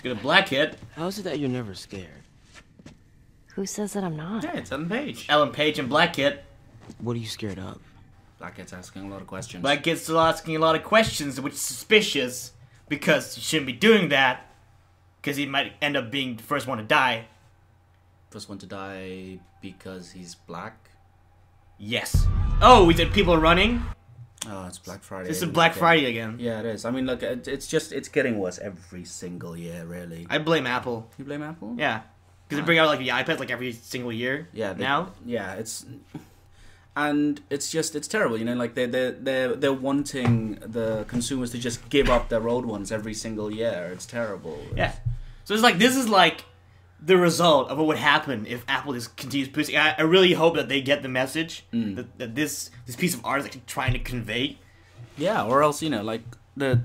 Get a black kid. How is it that you're never scared? Who says that I'm not? Yeah, it's Ellen Page. Ellen Page and Black Kid. What are you scared of? Black Kid's asking a lot of questions. Black Kid's still asking a lot of questions, which is suspicious, because he shouldn't be doing that, because he might end up being the first one to die. First one to die because he's black? Yes. Oh, we said people are running? Oh, it's Black Friday. This is Black Friday again. Yeah, it is. I mean, look, it's getting worse every single year, really. I blame Apple. You blame Apple? Yeah. Because they bring out, like, the iPads, like, every single year. Yeah. Now? Yeah, it's... And it's terrible, you know, like, they're wanting the consumers to just give up their old ones every single year. It's terrible. Yeah. So it's like, this is, like, the result of what would happen if Apple just continues pushing. I really hope that they get the message that this piece of art is actually trying to convey. Yeah, or else, you know, like, the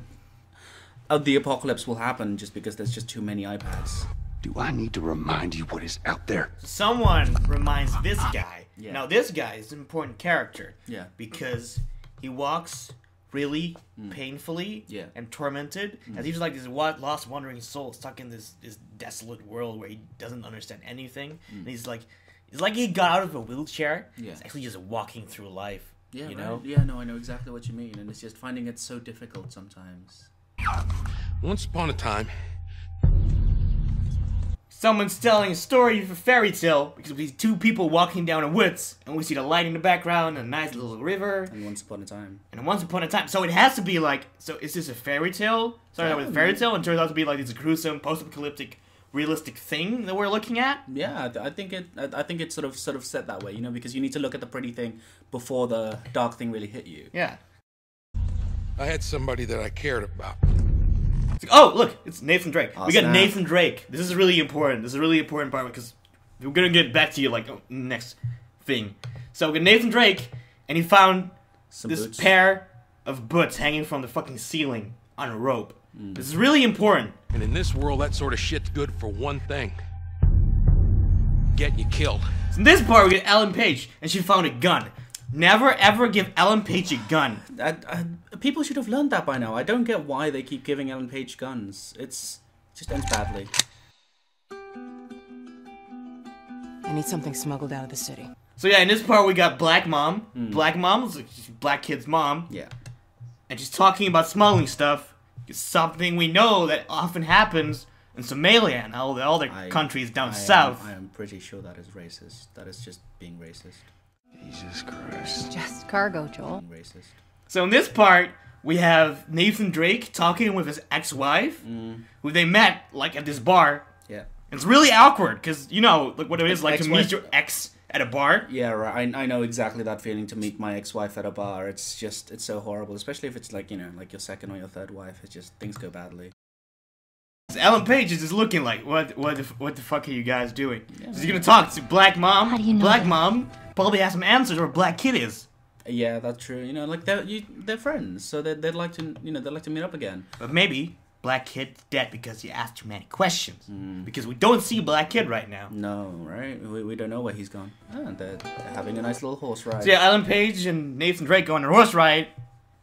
apocalypse will happen just because there's just too many iPads. Do I need to remind you what is out there? Someone reminds this guy. Yeah. Now, this guy is an important character. Yeah. Because he walks really painfully and tormented, as he's like this lost, wandering soul stuck in this desolate world where he doesn't understand anything. And it's like he got out of a wheelchair. Yeah. He's actually just walking through life. Yeah, you know? Yeah, no, I know exactly what you mean, and it's just finding it so difficult sometimes. Once upon a time, Someone's telling a story of a fairy tale because we see two people walking down a woods, and we see the light in the background and a nice little river. And once upon a time. And once upon a time. So it has to be like, so is this a fairy tale? Started out with a fairy tale and turns out to be like this gruesome, post-apocalyptic, realistic thing that we're looking at? Yeah, I think it's sort of set that way, you know, because you need to look at the pretty thing before the dark thing really hit you. Yeah. I had somebody that I cared about. Oh, look, it's Nathan Drake. Oh, we got snap. Nathan Drake. This is really important. This is a really important part because we're gonna get back to you like next thing. So we got Nathan Drake, and he found this boots. pair of boots hanging from the fucking ceiling on a rope. This is really important. And in this world, that sort of shit's good for one thing. Getting you killed. So in this part, we get Ellen Page, and she found a gun. Never ever give Ellen Page a gun. People should have learned that by now. I don't get why they keep giving Ellen Page guns. It just ends badly. I need something smuggled out of the city. So yeah, in this part we got Black Mom. Black Mom is Black Kid's mom. Yeah. And she's talking about smuggling stuff. It's something we know that often happens in Somalia and all the other countries down south. I am pretty sure that is racist. That is just being racist. Jesus Christ. Just cargo, Joel. Being racist. So in this part, we have Nathan Drake talking with his ex-wife, who they met, like, at this bar. Yeah. It's really awkward, because, you know, like, what it is like to Ex-wife- meet your ex at a bar. Yeah, right. I know exactly that feeling to meet my ex-wife at a bar. It's so horrible, especially if it's like, you know, like your second or your third wife. It's just, things go badly. Ellen Page is just looking like, what the fuck are you guys doing? Yeah, so he's gonna talk to Black Mom. How do you know Black that? Mom probably has some answers where Black Kid is. Yeah, that's true. You know, like they're friends, so they'd like to, you know, they'd like to meet up again. But maybe Black Kid's dead because he asked too many questions. Because we don't see Black Kid right now. No, right? We don't know where he's gone. Ah, they're having a nice little horse ride. So yeah, Ellen Page and Nathan Drake go on a horse ride.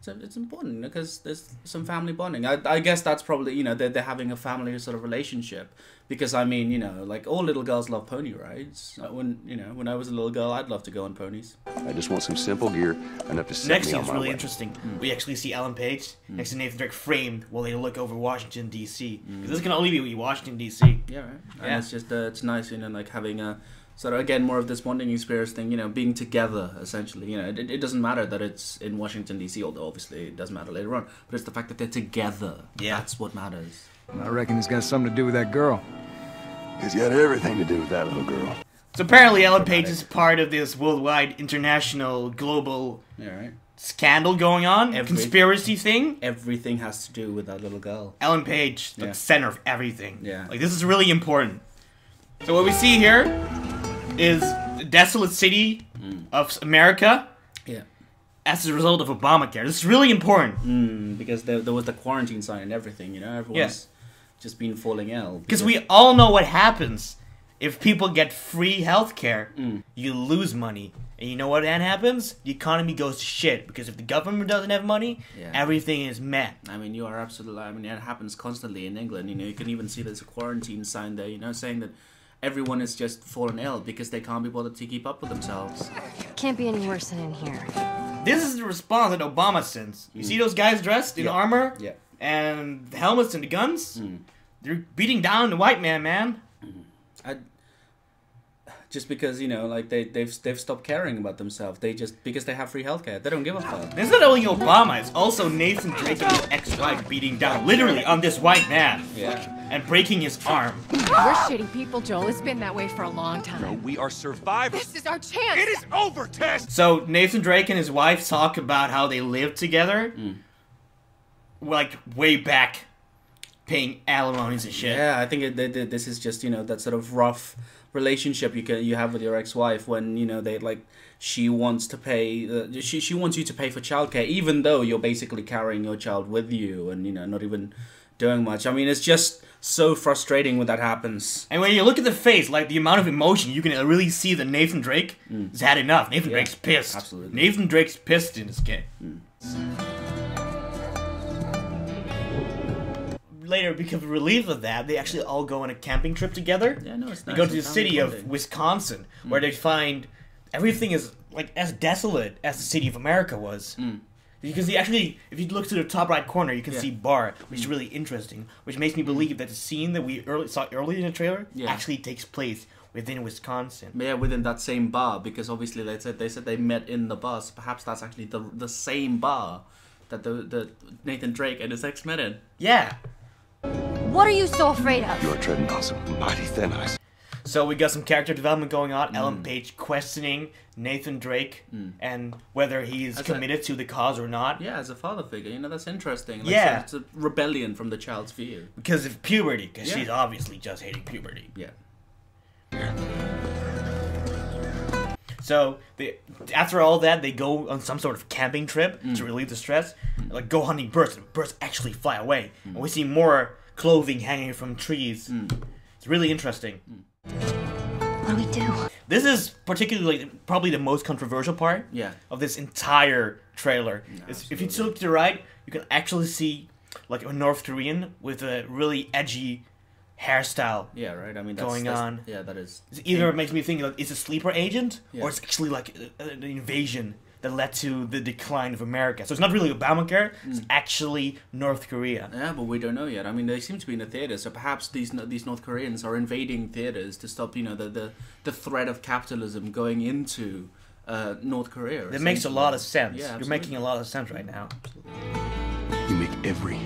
So it's important because there's some family bonding. I guess that's probably, you know, they're having a family sort of relationship. Because, I mean, you know, like, all little girls love pony rides. When I was a little girl, I'd love to go on ponies. I just want some simple gear, enough to set Next me on scene's my really way. interesting. We actually see Ellen Page next to Nathan Drake framed while they look over Washington, D.C. Because this can only be Washington, D.C. Yeah, right. And Yeah. it's just, it's nice, you know, like, having a sort of, again, more of this bonding experience thing, you know, being together, essentially. You know, it doesn't matter that it's in Washington, D.C., although obviously it does matter later on. But it's the fact that they're together. Yeah. That's what matters. I reckon it's got something to do with that girl. It's got everything to do with that little girl. So apparently Ellen Page is part of this worldwide, international, global Yeah, right. scandal going on, conspiracy thing. Everything has to do with that little girl. Ellen Page, the Yeah. center of everything. Yeah. Like, this is really important. So what we see here is the desolate city of America Yeah. as a result of Obamacare. This is really important. Because there was the quarantine sign and everything, you know? Everyone's just been falling ill. Because we all know what happens if people get free healthcare, you lose money. And you know what then happens? The economy goes to shit. Because if the government doesn't have money, everything is meh. I mean, you are absolutely... I mean, it happens constantly in England. You know, you can even see there's a quarantine sign there, you know, saying that everyone is just fallen ill because they can't be bothered to keep up with themselves. Can't be any worse than in here. This is the response that Obama sends. You see those guys dressed in armor? Yeah. And the helmets and the guns? They're beating down the white man. Just because, you know, like they've stopped caring about themselves. They just, because they have free healthcare, they don't give a fuck. It's not only Obama, it's also Nathan Drake and his ex-wife beating down literally on this white man. Yeah. And breaking his arm. We're shitty people, Joel. It's been that way for a long time. No, we are survivors. This is our chance. It is over, Tess! So Nathan Drake and his wife talk about how they lived together. Like, way back. Paying alimonies and shit. Yeah, I think this is just, you know, that sort of rough relationship you have with your ex-wife when, you know, she wants to pay she wants you to pay for childcare even though you're basically carrying your child with you and, you know, not even doing much. I mean, it's just so frustrating when that happens. And when you look at the face, like the amount of emotion, you can really see that Nathan Drake has had enough. Nathan Drake's pissed. Absolutely. Nathan Drake's pissed in this game. Later, because of relief of that, they actually all go on a camping trip together. Yeah, no, it's They nice. go to the city of Wisconsin, where they find everything is like as desolate as the city of America was. Because they actually, if you look to the top right corner, you can see bar, which is really interesting, which makes me believe that the scene that we saw earlier in the trailer actually takes place within Wisconsin. Yeah, within that same bar, because obviously they said they met in the bar, so perhaps that's actually the same bar that the Nathan Drake and his ex met in. Yeah. What are you so afraid of? You are treading on some mighty thin ice. So we got some character development going on. Ellen Page questioning Nathan Drake and whether he's committed to the cause or not. Yeah, as a father figure, you know, that's interesting. Like, Yeah. so it's a rebellion from the child's view. Because of puberty, because she's obviously just hating puberty. Yeah. So after all that, they go on some sort of camping trip to relieve the stress. Like go hunting birds, and birds actually fly away. And we see more clothing hanging from trees. It's really interesting. What do we do? This is particularly probably the most controversial part of this entire trailer. If you look to the right, you can actually see like a North Korean with a really edgy hairstyle. Yeah, right. I mean, Yeah, that is. Either it makes me think like it's a sleeper agent, or it's actually like an invasion that led to the decline of America. So it's not really Obamacare; it's actually North Korea. Yeah, but we don't know yet. I mean, they seem to be in the theaters, so perhaps these North Koreans are invading theaters to stop, you know, the threat of capitalism going into North Korea. That makes a lot of sense. Yeah, You're making a lot of sense right now. You make every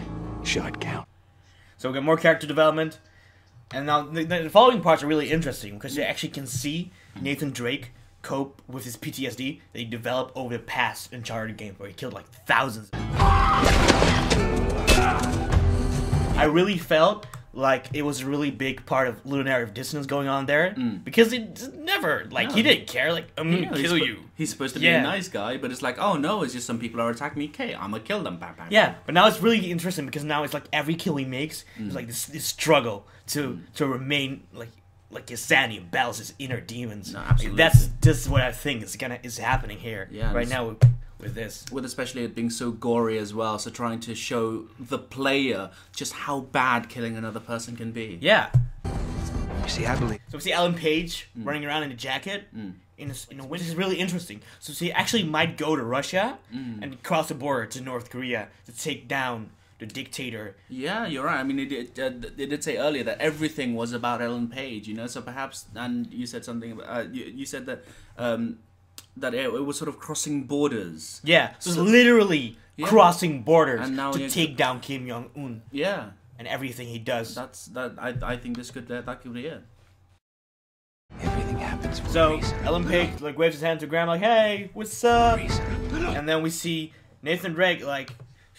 shot count. So we got more character development. And now the following parts are really interesting because you actually can see Nathan Drake cope with his PTSD that he developed over the past Uncharted game where he killed like thousands. I really felt like it was a really big part of lunar dissonance going on there because it never, like, he didn't care, like, I'm gonna kill you. He's supposed to be a nice guy, but it's like, oh no, it's just some people are attacking me, okay, I'm gonna kill them. Bam, bam. Yeah, but now it's really interesting because now it's like every kill he makes is like this struggle to remain like his sanity and balance his inner demons. No, absolutely. That's just what I think is happening here right now with this. With especially it being so gory as well, so trying to show the player just how bad killing another person can be. Yeah. You see, I believe. So we see Ellen Page running around in a jacket, which is really interesting. So she actually might go to Russia and cross the border to North Korea to take down the dictator. Yeah, you're right. I mean, it did say earlier that everything was about Ellen Page, you know. So perhaps, and you said something about you said that that it was sort of crossing borders. Yeah, so it's literally crossing borders and now to take down Kim Jong Un. Yeah, and everything he does. I think that could be it. Everything happens for a So reason. Ellen Page like waves his hand to the ground like, "Hey, what's up?" And then we see Nathan Drake like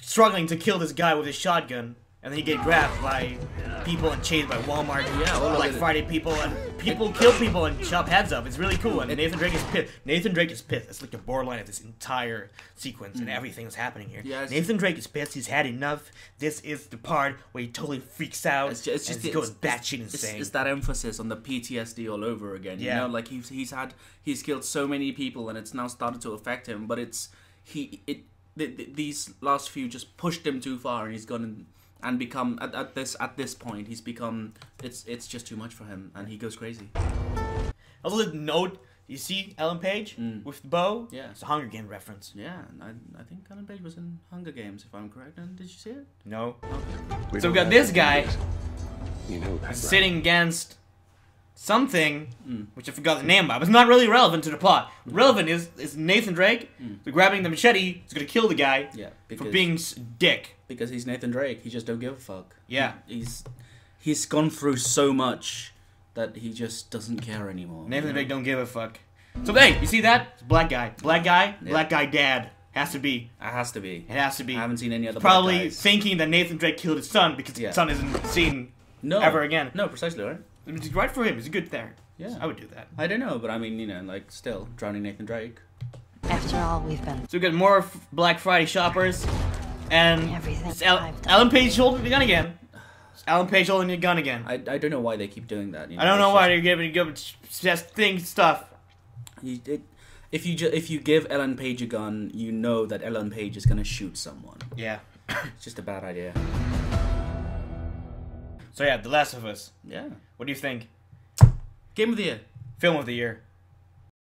struggling to kill this guy with his shotgun, and then you get grabbed by people and chased by Walmart, all Black of it. Friday people, and people kill people and chop heads up. It's really cool, and Nathan Drake is pissed. Nathan Drake is pissed. It's like the borderline of this entire sequence and everything that's happening here. Yeah, Nathan Drake is pissed. He's had enough. This is the part where he totally freaks out It's just and goes batshit insane. It's that emphasis on the PTSD all over again. You know, like he's killed so many people, and it's now started to affect him. But these last few just pushed him too far, and he's gone and become at this point he's become it's just too much for him, and he goes crazy. Also, the note. You see Ellen Page with the bow? Yeah. It's a Hunger Game reference. Yeah, and I think Ellen Page was in Hunger Games, if I'm correct. And did you see it? No. We So don't we got have this to guy do this. You know that, right? sitting against something, which I forgot the name of. It's not really relevant to the plot. Relevant is Nathan Drake grabbing the machete. He's gonna kill the guy for being dick. Because he's Nathan Drake. He just don't give a fuck. Yeah. He's gone through so much that he just doesn't care anymore. Nathan Drake don't give a fuck. So hey, you see that? It's a black guy. Black guy dad. Has to be. It has to be. It has to be. I haven't seen any other Probably black guys. thinking that Nathan Drake killed his son because his son isn't seen ever again. No, precisely, right? It's right for him. He's a good there. Yeah. I would do that. I don't know, but I mean, you know, like, still, drowning Nathan Drake. After all we've been... So we got more Black Friday shoppers, and Everything it's I've done. Ellen Page holding the gun again. It's Ellen Page holding the gun again. I don't know why they keep doing that. You know? I don't know It's why they're giving just things stuff. If you give Ellen Page a gun, you know that Ellen Page is gonna shoot someone. Yeah. It's just a bad idea. So yeah, The Last of Us. Yeah. What do you think? Game of the year. Film of the year.